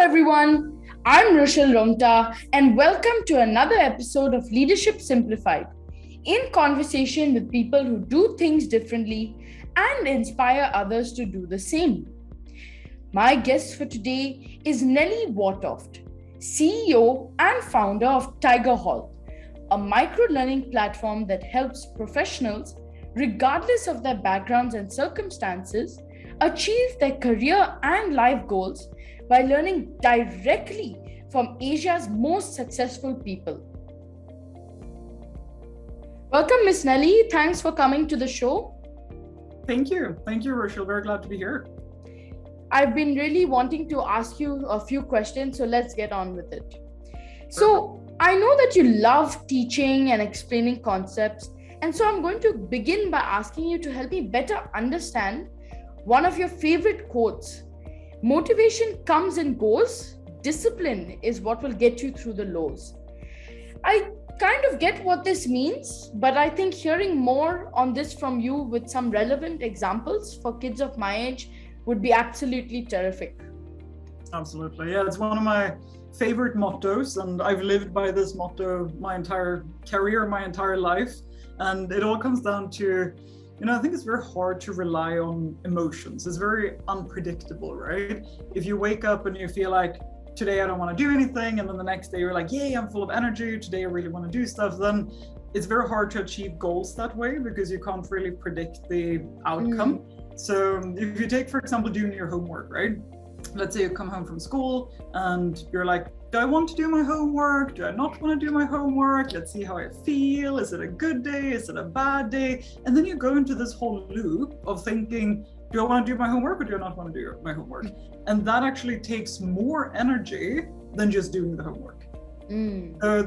everyone, I'm Rushil Rungta and welcome to another episode of Leadership Simplified, in conversation with people who do things differently and inspire others to do the same. My guest for today is Nellie, CEO and founder of Tigerhall, a micro-learning platform that helps professionals, regardless of their backgrounds and circumstances, achieve their career and life goals by learning directly from Asia's most successful people. Welcome, Miss Nellie. Thanks for coming to the show. Thank you, Rushil. Very glad to be here. I've been really wanting to ask you a few questions, so let's get on with it. So, I know that you love teaching and explaining concepts, and so I'm going to begin by asking you to help me better understand one of your favorite quotes. Motivation comes and goes. Discipline is what will get you through the lows. I kind of get what this means, but I think hearing more on this from you with some relevant examples for kids of my age would be absolutely terrific. Absolutely. Yeah, it's one of my favorite mottos, and I've lived by this motto my entire career, my entire life. And it all comes down to, I think it's very hard to rely on emotions. It's very unpredictable, right? If you wake up and you feel like, today I don't want to do anything, and then the next day you're like, yay, I'm full of energy, today I really want to do stuff, then it's very hard to achieve goals that way because you can't really predict the outcome. So if you take, for example, doing your homework, right? Let's say you come home from school and you're like, do I want to do my homework? Do I not want to do my homework? Let's see how I feel. Is it a good day? Is it a bad day? And then you go into this whole loop of thinking, do I want to do my homework or do I not want to do my homework? And that actually takes more energy than just doing the homework.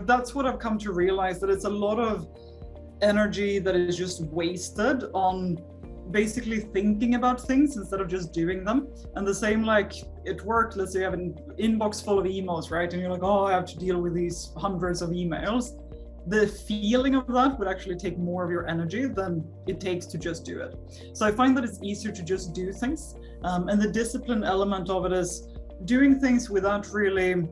That's what I've come to realize, that it's a lot of energy that is just wasted on basically thinking about things instead of just doing them. And the same like at work, let's say you have an inbox full of emails, right? And you're like, oh, I have to deal with these hundreds of emails. The feeling of that would actually take more of your energy than it takes to just do it. So I find that it's easier to just do things. And the discipline element of it is doing things without really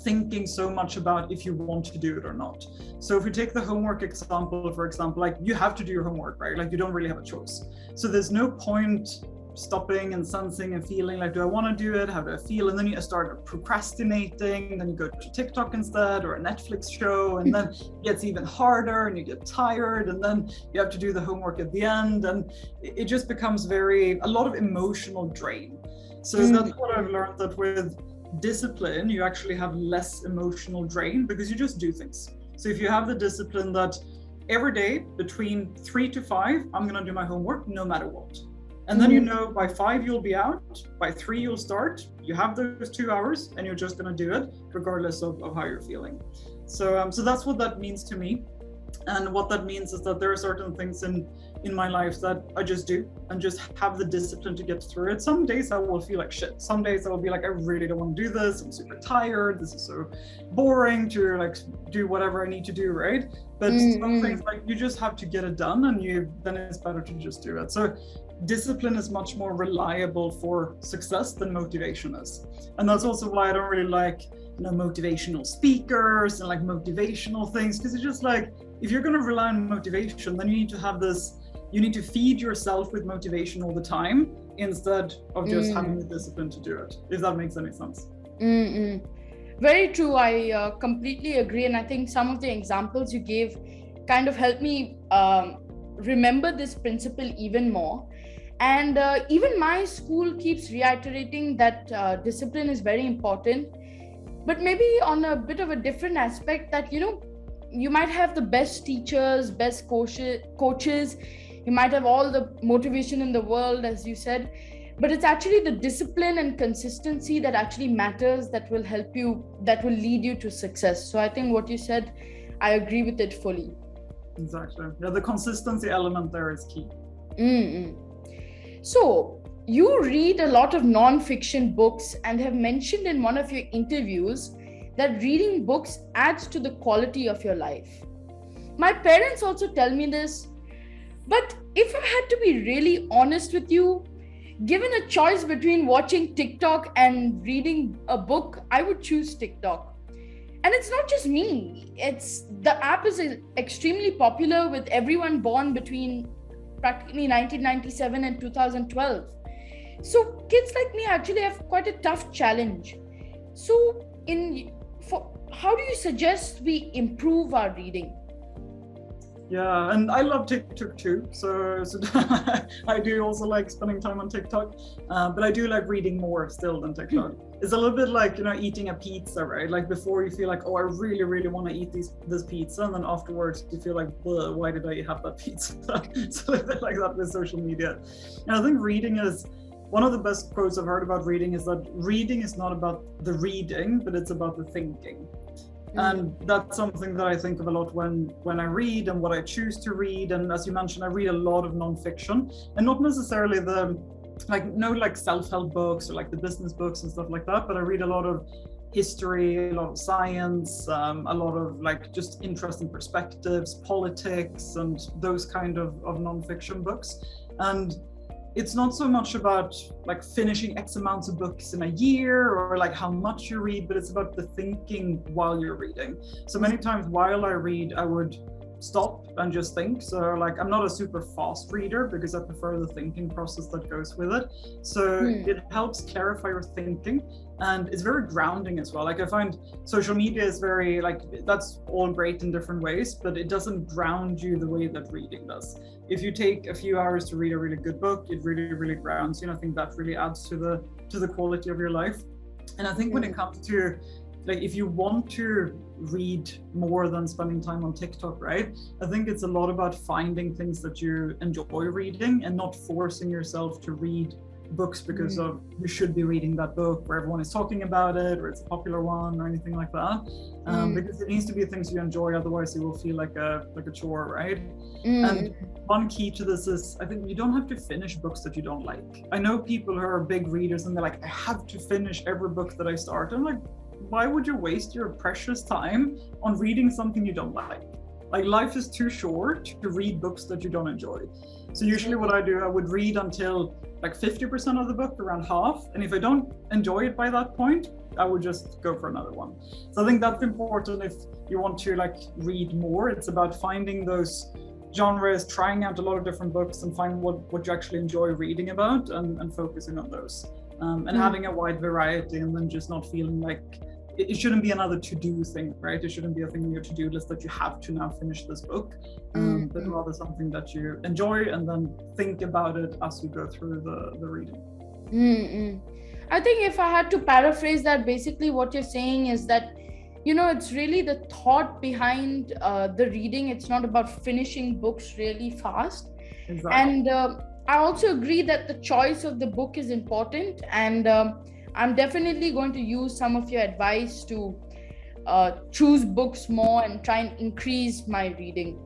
thinking so much about if you want to do it or not. So if we take the homework example, for example, like you have to do your homework, right? Like you don't really have a choice. So there's no point stopping and sensing and feeling like, do I want to do it? How do I feel? And then you start procrastinating, then you go to TikTok instead or a Netflix show, and then it gets even harder and you get tired, and then you have to do the homework at the end, and it just becomes a lot of emotional drain. So that's what I've learned, that with discipline, you actually have less emotional drain because you just do things. So if you have the discipline that every day between 3 to 5, I'm going to do my homework no matter what. And then by 5 you'll be out, by 3 you'll start, you have those 2 hours and you're just going to do it regardless of how you're feeling. So that's what that means to me. And what that means is that there are certain things in my life that I just do and just have the discipline to get through it. Some days I will feel like shit. Some days I will be like, I really don't want to do this. I'm super tired. This is so boring to like do whatever I need to do, right? But some things like you just have to get it done, and then it's better to just do it. So discipline is much more reliable for success than motivation is. And that's also why I don't really like motivational speakers and like motivational things, because it's just like, if you're going to rely on motivation, then you need to feed yourself with motivation all the time instead of just having the discipline to do it, if that makes any sense. Very true. I completely agree. And I think some of the examples you gave kind of helped me remember this principle even more. And even my school keeps reiterating that discipline is very important, but maybe on a bit of a different aspect, that, you might have the best teachers, best coaches, you might have all the motivation in the world, as you said, but it's actually the discipline and consistency that actually matters, that will help you, that will lead you to success. So I think what you said, I agree with it fully. Exactly. Yeah, the consistency element there is key. So you read a lot of non-fiction books and have mentioned in one of your interviews that reading books adds to the quality of your life. My parents also tell me this, but if I had to be really honest with you, given a choice between watching TikTok and reading a book, I would choose TikTok. And it's not just me. It's the app is extremely popular with everyone born between practically 1997 and 2012. So kids like me actually have quite a tough challenge. So how do you suggest we improve our reading? Yeah, and I love TikTok too. So I do also like spending time on TikTok, but I do like reading more still than TikTok. It's a little bit like, eating a pizza, right? Like before you feel like, oh, I really, really want to eat this pizza. And then afterwards you feel like, why did I have that pizza? So a bit like that with social media. And I think reading is, one of the best quotes I've heard about reading is that reading is not about the reading, but it's about the thinking. And that's something that I think of a lot when I read and what I choose to read. And as you mentioned, I read a lot of nonfiction, and not necessarily no self-help books or like the business books and stuff like that, but I read a lot of history, a lot of science, a lot of like just interesting perspectives, politics, and those kind of nonfiction books. And it's not so much about like finishing X amounts of books in a year or like how much you read, but it's about the thinking while you're reading. So many times while I read, I would stop and just think. So like, I'm not a super fast reader because I prefer the thinking process that goes with it. So it helps clarify your thinking, and it's very grounding as well. Like I find social media is very like, that's all great in different ways, but it doesn't ground you the way that reading does. If you take a few hours to read a really good book, it really, really grounds you. And I think that really adds to the quality of your life. And I think when it comes to like, if you want to read more than spending time on TikTok, right? I think it's a lot about finding things that you enjoy reading and not forcing yourself to read books because of you should be reading that book where everyone is talking about it or it's a popular one or anything like that. Because it needs to be things you enjoy, otherwise it will feel like a chore, right? And one key to this is, I think you don't have to finish books that you don't like. I know people who are big readers and they're like, I have to finish every book that I start. I'm like, why would you waste your precious time on reading something you don't like? Like, life is too short to read books that you don't enjoy. So usually what I do, I would read until like 50% of the book, around half. And if I don't enjoy it by that point, I would just go for another one. So I think that's important if you want to like read more. It's about finding those genres, trying out a lot of different books and find what you actually enjoy reading about and focusing on those. And having a wide variety, and then just not feeling like it shouldn't be another to-do thing, right? It shouldn't be a thing on your to-do list that you have to now finish this book, but rather something that you enjoy and then think about it as you go through the reading. I think if I had to paraphrase that, basically what you're saying is that, it's really the thought behind the reading. It's not about finishing books really fast. Exactly. And I also agree that the choice of the book is important. And I'm definitely going to use some of your advice to choose books more and try and increase my reading.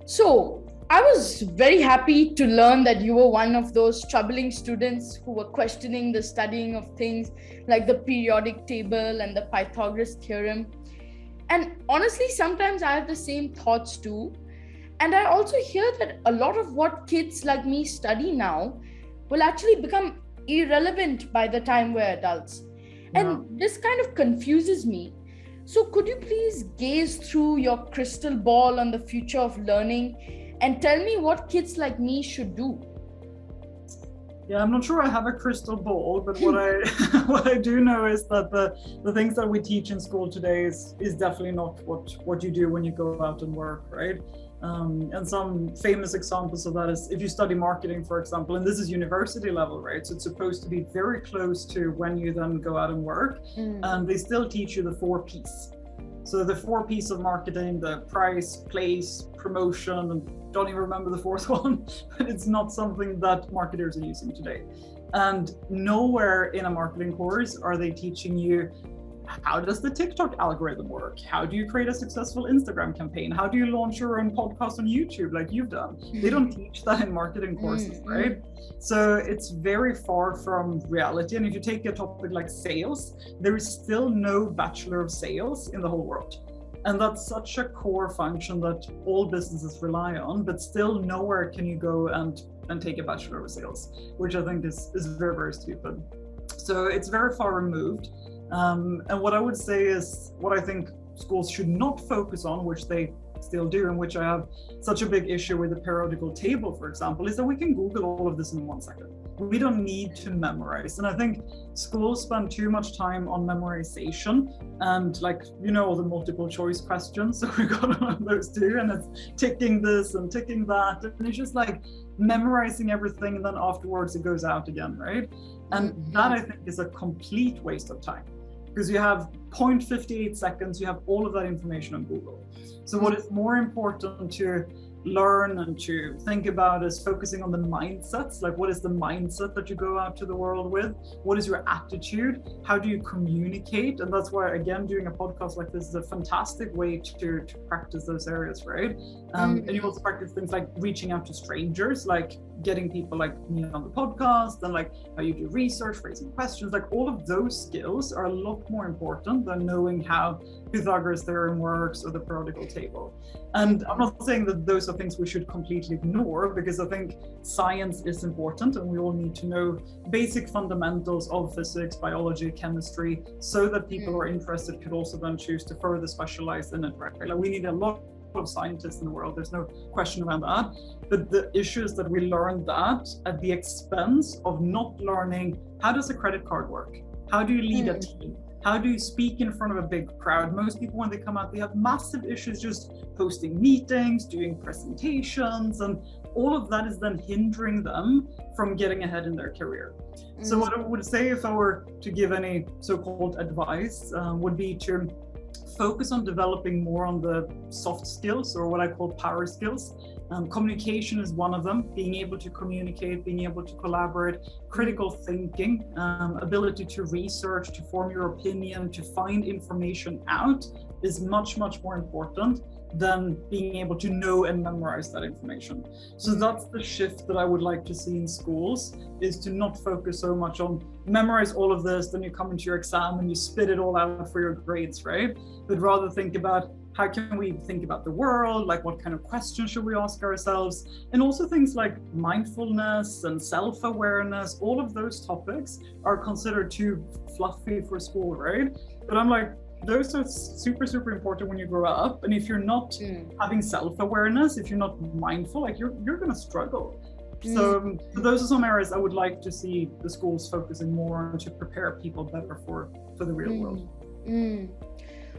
So I was very happy to learn that you were one of those troubling students who were questioning the studying of things like the periodic table and the Pythagoras theorem. And honestly, sometimes I have the same thoughts too. And I also hear that a lot of what kids like me study now will actually become irrelevant by the time we're adults. And this kind of confuses me. So could you please gaze through your crystal ball on the future of learning and tell me what kids like me should do? Yeah, I'm not sure I have a crystal ball, but what I do know is that the things that we teach in school today is definitely not what you do when you go out and work, right? And some famous examples of that is if you study marketing, for example, and this is university level, right? So it's supposed to be very close to when you then go out and work, and they still teach you the 4 Ps. So the 4 Ps of marketing, the price, place, promotion, and don't even remember the 4th one, but it's not something that marketers are using today. And nowhere in a marketing course are they teaching you, how does the TikTok algorithm work? How do you create a successful Instagram campaign? How do you launch your own podcast on YouTube like you've done? They don't teach that in marketing courses, right? So it's very far from reality. And if you take a topic like sales, there is still no Bachelor of Sales in the whole world. And that's such a core function that all businesses rely on, but still nowhere can you go and and take a Bachelor of Sales, which I think is very, very stupid. So it's very far removed. And what I would say is what I think schools should not focus on, which they still do, and which I have such a big issue with the periodical table, for example, is that we can Google all of this in 1 second. We don't need to memorize. And I think schools spend too much time on memorization and, like, you know, all the multiple choice questions. So we got one of those too, and it's ticking this and ticking that. And it's just like memorizing everything, and then afterwards it goes out again, right? And that, I think, is a complete waste of time, because you have 0.58 seconds, you have all of that information on Google. So what is more important to learn and to think about is focusing on the mindsets. Like, what is the mindset that you go out to the world with? What is your attitude? How do you communicate? And that's why, again, doing a podcast like this is a fantastic way to practice those areas, right? And you also practice things like reaching out to strangers, like getting people like me on the podcast, and like how you do research, raising questions. Like, all of those skills are a lot more important than knowing how Pythagoras theorem works or the periodical table. And I'm not saying that those are things we should completely ignore, because I think science is important and we all need to know basic fundamentals of physics, biology, chemistry, so that people who are interested could also then choose to further specialize in it, right? Like, we need a lot of scientists in the world, there's no question around that. But the issue is that we learn that at the expense of not learning, how does a credit card work? How do you lead a team? How do you speak in front of a big crowd? Most people, when they come out, they have massive issues just hosting meetings, doing presentations, and all of that is then hindering them from getting ahead in their career. So what I would say, if I were to give any so-called advice, would be to focus on developing more on the soft skills, or what I call power skills. Communication is one of them, being able to communicate, being able to collaborate, critical thinking, ability to research, to form your opinion, to find information out is much, much more important than being able to know and memorize that information. So that's the shift that I would like to see in schools, is to not focus so much on memorize all of this, then you come into your exam and you spit it all out for your grades, right? But rather think about, how can we think about the world? Like, what kind of questions should we ask ourselves? And also things like mindfulness and self-awareness, all of those topics are considered too fluffy for school, right? But I'm like, those are super, super important when you grow up. And if you're not having self-awareness, if you're not mindful, like you're going to struggle. So those are some areas I would like to see the schools focusing more on, to prepare people better for the real world.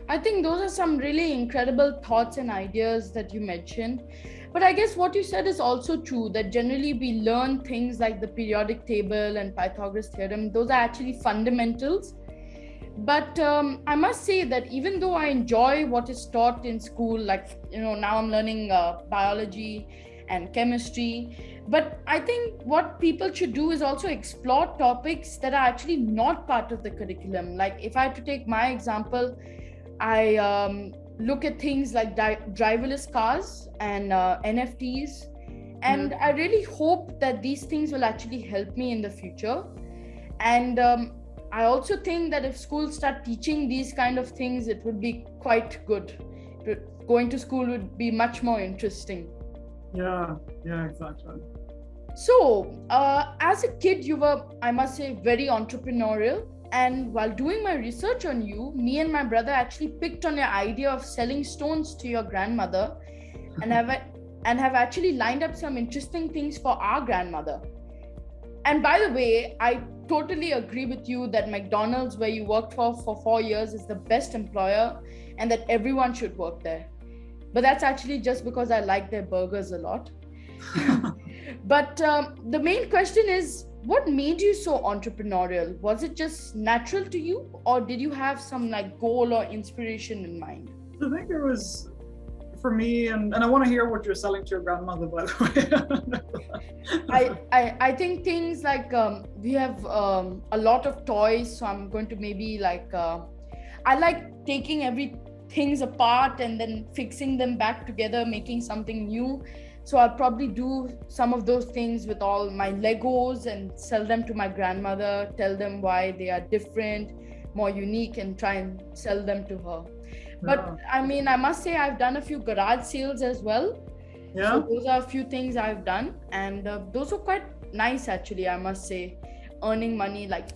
I think those are some really incredible thoughts and ideas that you mentioned. But I guess what you said is also true, that generally we learn things like the periodic table and Pythagoras theorem. Those are actually fundamentals. But I must say that even though I enjoy what is taught in school, like, you know, now I'm learning biology and chemistry, but I think what people should do is also explore topics that are actually not part of the curriculum. Like, if I had to take my example, I look at things like driverless cars and NFTs, and I really hope that these things will actually help me in the future. And I also think that if schools start teaching these kind of things, it would be quite good. Going to school would be much more interesting. Yeah, exactly. So, as a kid, you were, I must say, very entrepreneurial. And while doing my research on you, me and my brother actually picked on your idea of selling stones to your grandmother, and have actually lined up some interesting things for our grandmother. And by the way, I totally agree with you that McDonald's, where you worked for 4 years, is the best employer, and that everyone should work there. But that's actually just because I like their burgers a lot. But the main question is, what made you so entrepreneurial? Was it just natural to you, or did you have some like goal or inspiration in mind? I think it was, for me, and I want to hear what you're selling to your grandmother, by the way. I think things like we have a lot of toys, so I'm going to maybe like I like taking things apart and then fixing them back together, making something new. So I'll probably do some of those things with all my Legos and sell them to my grandmother, tell them why they are different, more unique, and try and sell them to her. But I mean, I must say I've done a few garage sales as well. Yeah. So those are a few things I've done, and those are quite nice actually, I must say. Earning money, like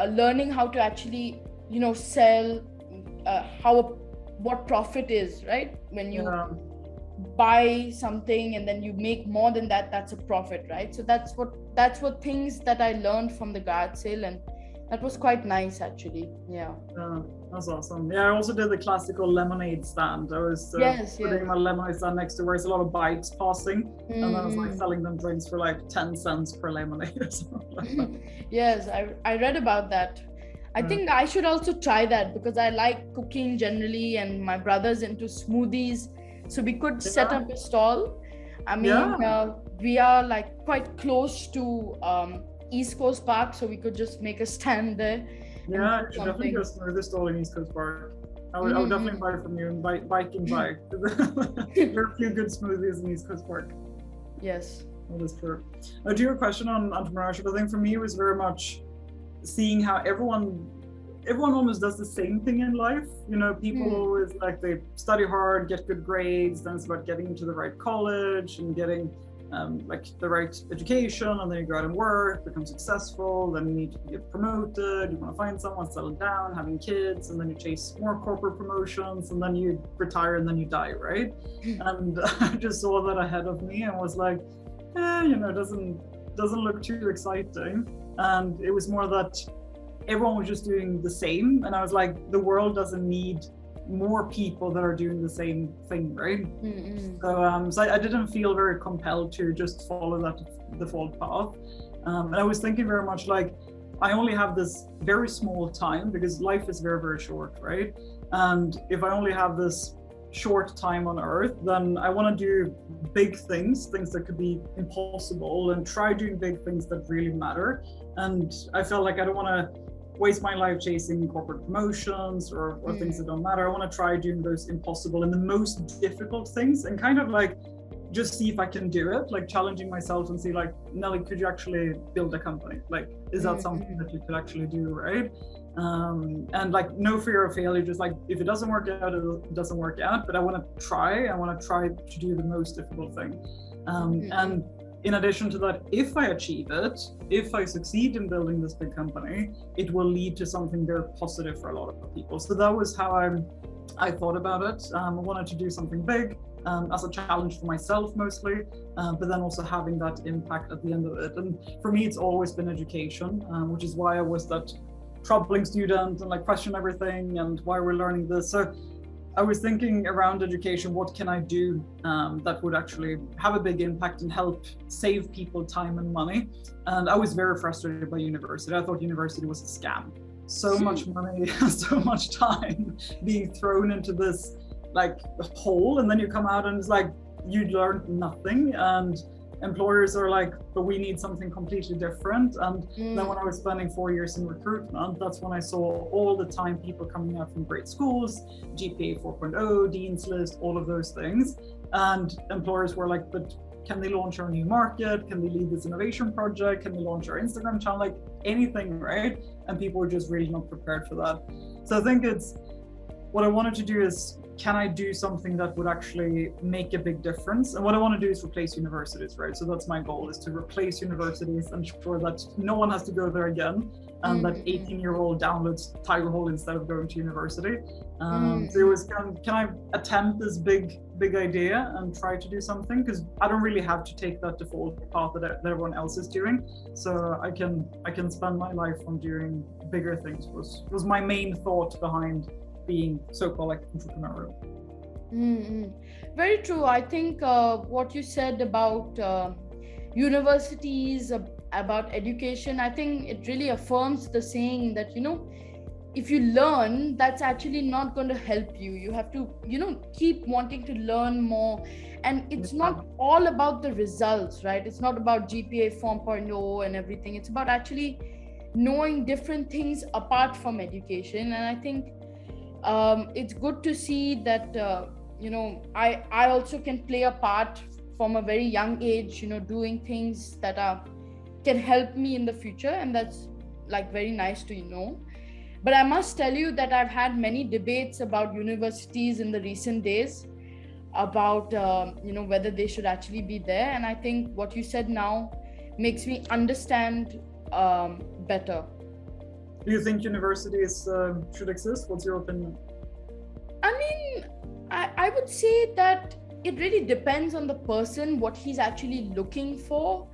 learning how to actually, sell, what profit is, right? When you Yeah. buy something and then you make more than that, that's a profit, right? So that's what things that I learned from the garage sale, and that was quite nice actually. Yeah. Yeah, that's awesome. Yeah, I also did the classical lemonade stand. I was Yes, putting yes. my lemonade stand next to where there's a lot of bikes passing, and I was like Mm-hmm. selling them drinks for like 10 cents per lemonade or something like that. Yes, I read about that. I Uh, think I should also try that because I like cooking generally, and my brother's into smoothies. So we could set yeah, up a stall. I mean, yeah, we are like quite close to East Coast Park, so we could just make a stand there and yeah. do You should definitely do a something. smoothie stall in East Coast Park. I would definitely Mm-hmm. buy from you and biking by. There are a few good smoothies in East Coast Park. Yes. That is true. To your question on entrepreneurship, I think for me it was very much seeing how everyone almost does the same thing in life. People Mm. always like they study hard, get good grades, then it's about getting into the right college and getting like the right education, and then you go out and work, become successful, then you need to get promoted, you want to find someone, settle down, having kids, and then you chase more corporate promotions, and then you retire, and then you die, right? And I just saw that ahead of me and was like, it doesn't look too exciting. And it was more that everyone was just doing the same, and I was like, the world doesn't need more people that are doing the same thing, right? Mm-mm. So I didn't feel very compelled to just follow that default path. And I was thinking very much like, I only have this very small time because life is very, very short, right? And if I only have this short time on earth, then I want to do big things that could be impossible, and try doing big things that really matter. And I felt like I don't want to waste my life chasing corporate promotions or things that don't matter. I want to try doing those impossible and the most difficult things, and kind of like just see if I can do it, like challenging myself and see like, Nellie, could you actually build a company? Like, is that something that you could actually do, right? And like no fear of failure, just like if it doesn't work out, it doesn't work out, but I want to try to do the most difficult thing. And in addition to that, if I achieve it, if I succeed in building this big company, it will lead to something very positive for a lot of people. So that was how I thought about it. I wanted to do something big, as a challenge for myself mostly, but then also having that impact at the end of it. And for me, it's always been education, which is why I was that troubling student and like question everything and why we're learning this. So I was thinking around education, what can I do that would actually have a big impact and help save people time and money? And I was very frustrated by university. I thought university was a scam. So much money, so much time being thrown into this like hole, and then you come out and it's like you learned nothing, and employers are like, but we need something completely different. And then when I was spending 4 years in recruitment, that's when I saw all the time people coming out from great schools, GPA 4.0, Dean's List, all of those things. And employers were like, but can they launch our new market? Can they lead this innovation project? Can they launch our Instagram channel? Like anything, right? And people were just really not prepared for that. So I think what I wanted to do is, can I do something that would actually make a big difference? And what I want to do is replace universities, right? So that's my goal, is to replace universities and ensure that no one has to go there again, and that 18-year-old downloads Tigerhall instead of going to university. So it was, can I attempt this big idea and try to do something? Because I don't really have to take that default path that everyone else is doing. So I can spend my life on doing bigger things was my main thought behind being so-called like entrepreneurial. Very true. I think what you said about universities, about education, I think it really affirms the saying that, if you learn, that's actually not going to help you. You have to, keep wanting to learn more. And it's not all about the results, right? It's not about GPA 4.0 and everything. It's about actually knowing different things apart from education. And I think it's good to see that I also can play a part from a very young age, doing things that can help me in the future, and that's like very nice to know. But I must tell you that I've had many debates about universities in the recent days. about whether they should actually be there. And I think what you said now makes me understand better. Do you think universities should exist? What's your opinion? I mean, I would say that it really depends on the person, what he's actually looking for.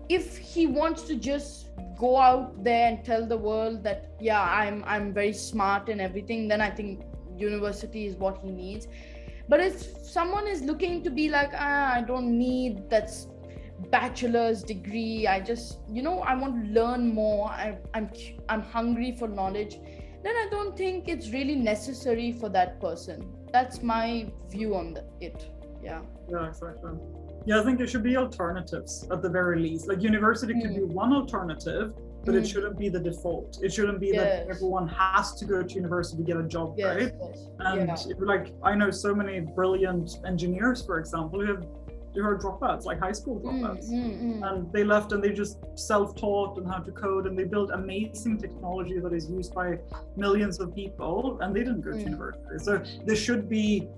If he wants to just go out there and tell the world that, yeah, I'm very smart and everything, then I think university is what he needs. But if someone is looking to be like, I don't need that bachelor's degree, I just, I want to learn more, I'm hungry for knowledge, then I don't think it's really necessary for that person. That's my view on it. Yeah, exactly. I think there should be alternatives at the very least. Like university could be one alternative, but it shouldn't be the default. It shouldn't be that everyone has to go to university to get a job, right? And like, I know so many brilliant engineers, for example, who are dropouts, like high school dropouts. And they left and they just self-taught and how to code, and they built amazing technology that is used by millions of people, and they didn't go to university. So there should be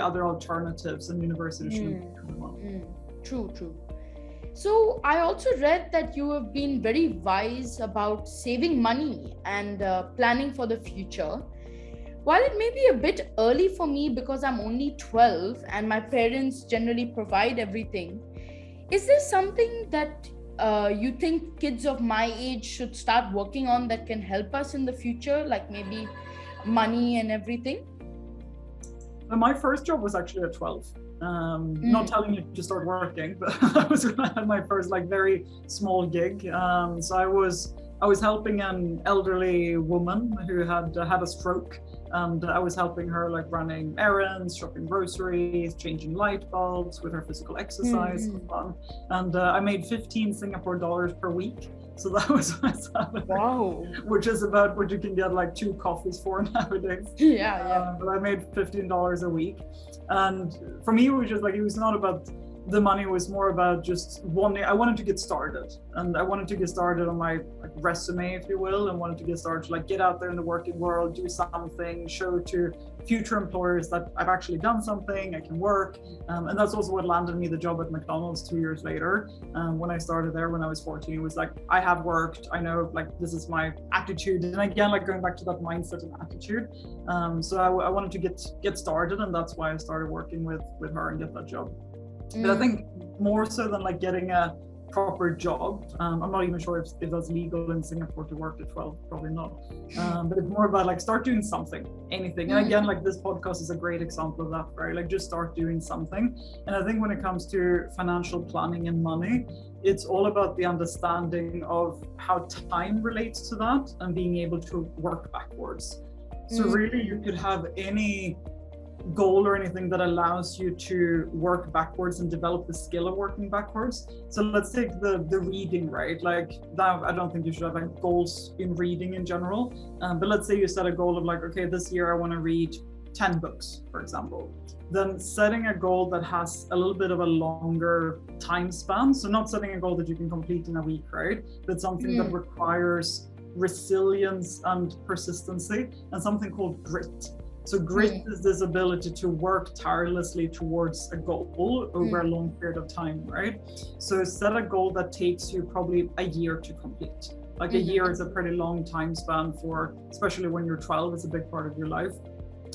other alternatives, and university shouldn't be the one. True. So I also read that you have been very wise about saving money and planning for the future. While it may be a bit early for me because I'm only 12 and my parents generally provide everything, is there something that you think kids of my age should start working on that can help us in the future, like maybe money and everything? My first job was actually at 12. Not telling you to start working, but I was when I had my first like very small gig. So I was helping an elderly woman who had a stroke, and I was helping her like running errands, shopping groceries, changing light bulbs with her physical exercise and fun. And I made 15 Singapore dollars per week. So that was my salary. Wow. Which is about what you can get like 2 coffees for nowadays. But I made $15 a week. And for me, it was just like, it was not about the money, was more about just I wanted to get started, and I wanted to get started on my like resume, if you will, and wanted to get started to like get out there in the working world, do something, show to future employers that I've actually done something, I can work. And that's also what landed me the job at McDonald's 2 years later. When I started there when I was 14, it was like, I have worked, I know like this is my attitude, and again like going back to that mindset and attitude. So I wanted to get started, and that's why I started working with her and get that job. But I think more so than like getting a proper job, I'm not even sure if that's legal in Singapore to work at 12, probably not. But it's more about like start doing something, anything. And again, like this podcast is a great example of that, right? Like just start doing something. And I think when it comes to financial planning and money, it's all about the understanding of how time relates to that and being able to work backwards. So really you could have any goal or anything that allows you to work backwards and develop the skill of working backwards. So let's take the reading, right? Like that, I don't think you should have like goals in reading in general. But let's say you set a goal of like, okay, this year I want to read 10 books, for example. Then setting a goal that has a little bit of a longer time span. So not setting a goal that you can complete in a week, right? But something that requires resilience and persistency, and something called grit. So grit is this ability to work tirelessly towards a goal over a long period of time, right? So set a goal that takes you probably a year to complete. Like a year is a pretty long time span for, especially when you're 12, it's a big part of your life.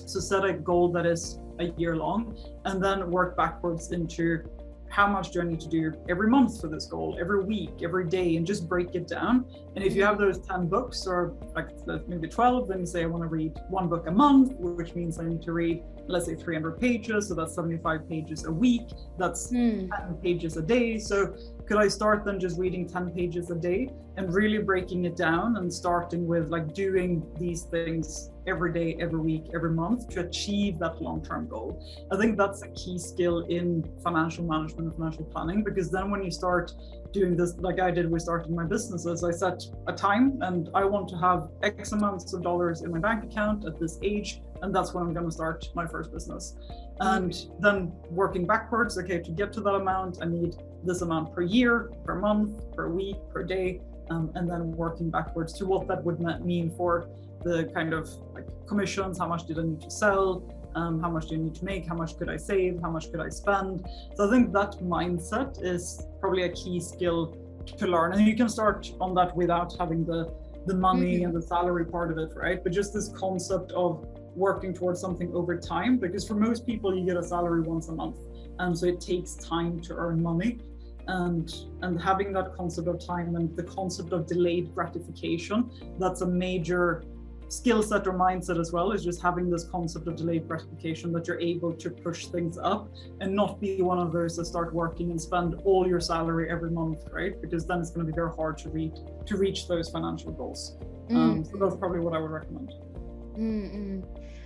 So set a goal that is a year long, and then work backwards into how much do I need to do every month for this goal, every week, every day, and just break it down. And if you have those 10 books or like maybe 12, then you say I want to read 1 book a month, which means I need to read, let's say 300 pages. So that's 75 pages a week. That's 10 pages a day. So could I start then just reading 10 pages a day and really breaking it down and starting with like doing these things every day, every week, every month to achieve that long-term goal? I think that's a key skill in financial management and financial planning, because then when you start doing this, like I did with starting my businesses, I set a time and I want to have X amounts of dollars in my bank account at this age, and that's when I'm going to start my first business. And then working backwards, okay, to get to that amount, I need this amount per year, per month, per week, per day, and then working backwards to what that would mean for the kind of like commissions, how much did I need to sell, How much do you need to make? How much could I save? How much could I spend? So I think that mindset is probably a key skill to learn. And you can start on that without having the money and the salary part of it, right? But just this concept of working towards something over time, because for most people you get a salary once a month, and so it takes time to earn money. And having that concept of time and the concept of delayed gratification, that's a major skill set or mindset as well, is just having this concept of delayed gratification, that you're able to push things up and not be one of those that start working and spend all your salary every month, right? Because then it's going to be very hard to reach those financial goals. So that's probably what I would recommend.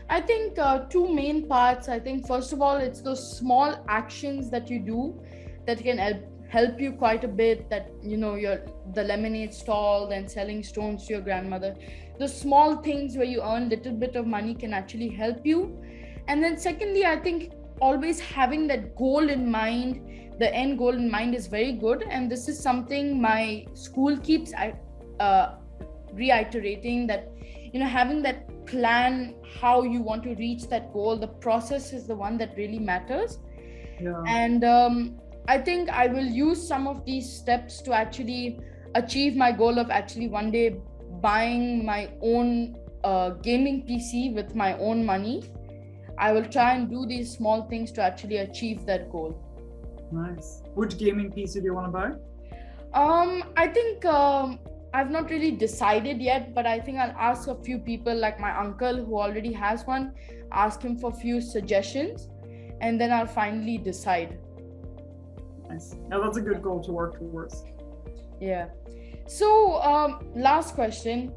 I think two main parts. I think first of all, it's those small actions that you do that can help you quite a bit. That, you know, the lemonade stall, then selling stones to your grandmother. The small things where you earn a little bit of money can actually help you. And then secondly, I think always having that goal in mind, the end goal in mind, is very good. And this is something my school keeps reiterating, that, you know, having that plan, how you want to reach that goal, the process is the one that really matters. Yeah. And I think I will use some of these steps to actually achieve my goal of actually one day buying my own gaming PC with my own money. I will try and do these small things to actually achieve that goal. Nice. Which gaming PC do you want to buy? I think I've not really decided yet, but I think I'll ask a few people, like my uncle who already has one, ask him for a few suggestions, and then I'll finally decide. Nice. Yeah, that's a good goal to work towards. Yeah. So, last question.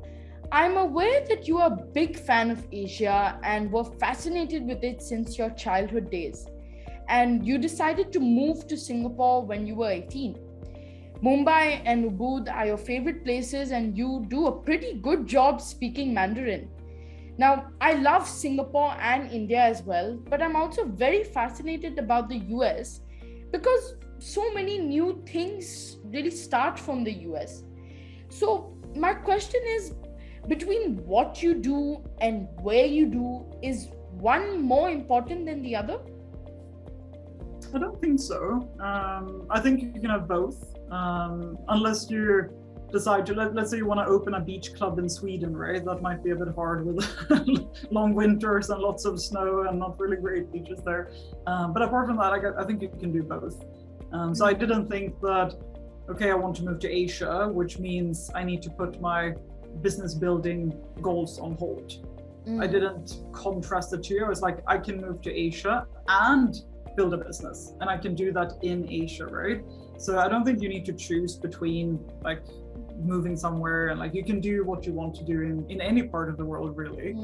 I'm aware that you are a big fan of Asia and were fascinated with it since your childhood days. And you decided to move to Singapore when you were 18. Mumbai and Ubud are your favorite places, and you do a pretty good job speaking Mandarin. Now, I love Singapore and India as well, but I'm also very fascinated about the US because so many new things really start from the US. So my question is, between what you do and where you do, is one more important than the other? I don't think so. I think you can have both, unless you decide to, let's say you want to open a beach club in Sweden, right? That might be a bit hard with long winters and lots of snow and not really great beaches there. But apart from that, I think you can do both. So I didn't think that, okay, I want to move to Asia, which means I need to put my business building goals on hold. I didn't contrast the two. I was like, I can move to Asia and build a business, and I can do that in Asia, right? So I don't think you need to choose between like moving somewhere, and like you can do what you want to do in any part of the world, really.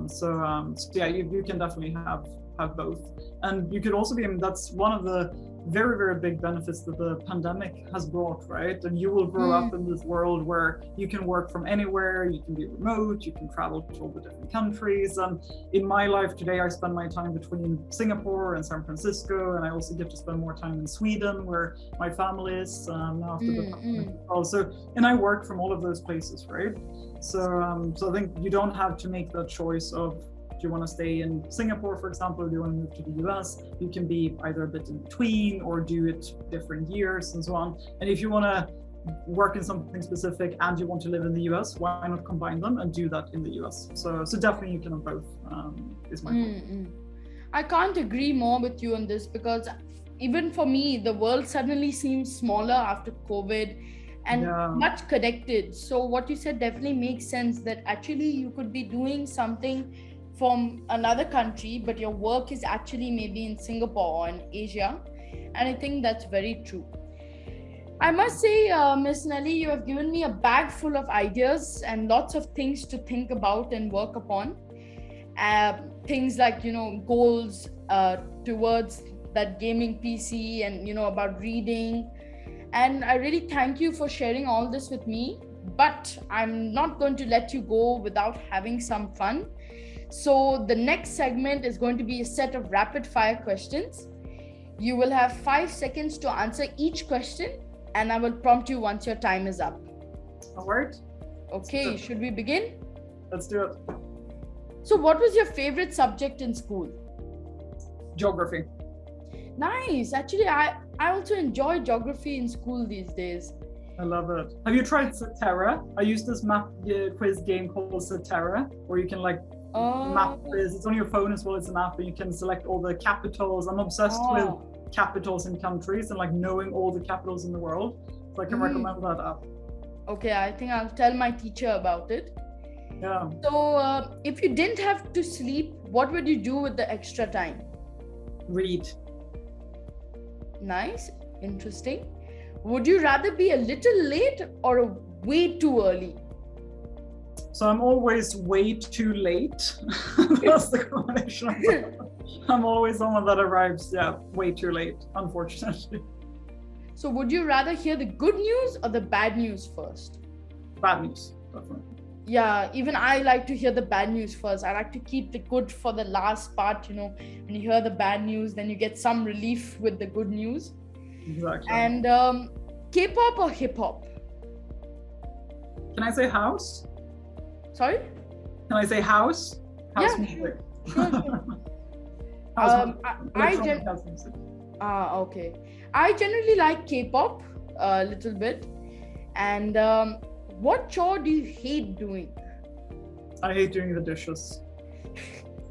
So yeah, you can definitely have both. And you could also be, I mean, that's one of the very, very big benefits that the pandemic has brought, right? And you will grow up in this world where you can work from anywhere, you can be remote, you can travel to all the different countries. And in my life today, I spend my time between Singapore and San Francisco, and I also get to spend more time in Sweden, where my family is now after the pandemic as well. So, and I work from all of those places, right? So, so I think you don't have to make that choice of, do you want to stay in Singapore, for example, or do you want to move to the US? You can be either a bit in between or do it different years and so on. And if you want to work in something specific and you want to live in the US, why not combine them and do that in the US? So definitely you can have both, is my point. I can't agree more with you on this, because even for me, the world suddenly seems smaller after COVID and much connected. So what you said definitely makes sense, that actually you could be doing something from another country, but your work is actually maybe in Singapore or in Asia. And I think that's very true. I must say, Miss Nellie, you have given me a bag full of ideas and lots of things to think about and work upon. Things like, you know, goals towards that gaming PC, and, you know, about reading. And I really thank you for sharing all this with me. But I'm not going to let you go without having some fun. So the next segment is going to be a set of rapid fire questions. You will have 5 seconds to answer each question, and I will prompt you once your time is up. All right. Okay, should we begin? Let's do it. So, what was your favorite subject in school? Geography. Nice. Actually, I also enjoy geography in school these days. I love it. Have you tried Cetera? I use this map quiz game called Cetera, where you can like map quiz. It's on your phone as well as an app, and you can select all the capitals. I'm obsessed with capitals in countries and like knowing all the capitals in the world. So I can recommend that app. Okay, I think I'll tell my teacher about it. Yeah. So, if you didn't have to sleep, what would you do with the extra time? Read. Nice, interesting. Would you rather be a little late or way too early? So I'm always way too late. That's the combination. I'm always someone that arrives, way too late, unfortunately. So would you rather hear the good news or the bad news first? Bad news, definitely. Yeah, even I like to hear the bad news first. I like to keep the good for the last part, when you hear the bad news, then you get some relief with the good news. Exactly. And K-pop or hip-hop? Can I say house? Sorry? Can I say house? House music. Sure. House music. Okay. I generally like K-pop a little bit. And what chore do you hate doing? I hate doing the dishes.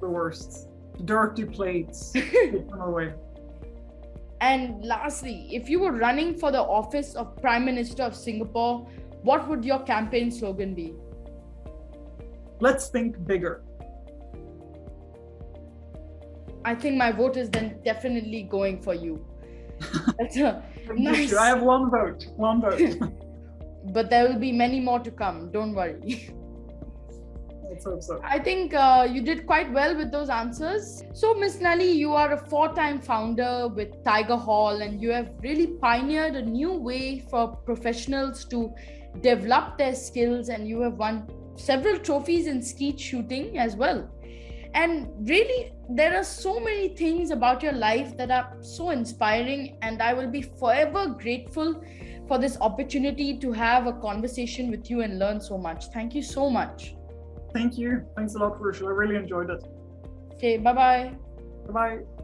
The worst. Dirty plates. Get them away. And lastly, if you were running for the office of Prime Minister of Singapore, what would your campaign slogan be? Let's think bigger. I think my vote is then definitely going for you. That's nice. I have one vote. But there will be many more to come. Don't worry. Let's hope so. I think you did quite well with those answers. So, Miss Nellie, you are a 4-time founder with Tigerhall, and you have really pioneered a new way for professionals to develop their skills, and you have won several trophies in skeet shooting as well. And really, there are so many things about your life that are so inspiring, and I will be forever grateful for this opportunity to have a conversation with you and learn so much. Thank you so much. Thank you. Thanks a lot, Rushil. I really enjoyed it. Okay, bye-bye. Bye-bye.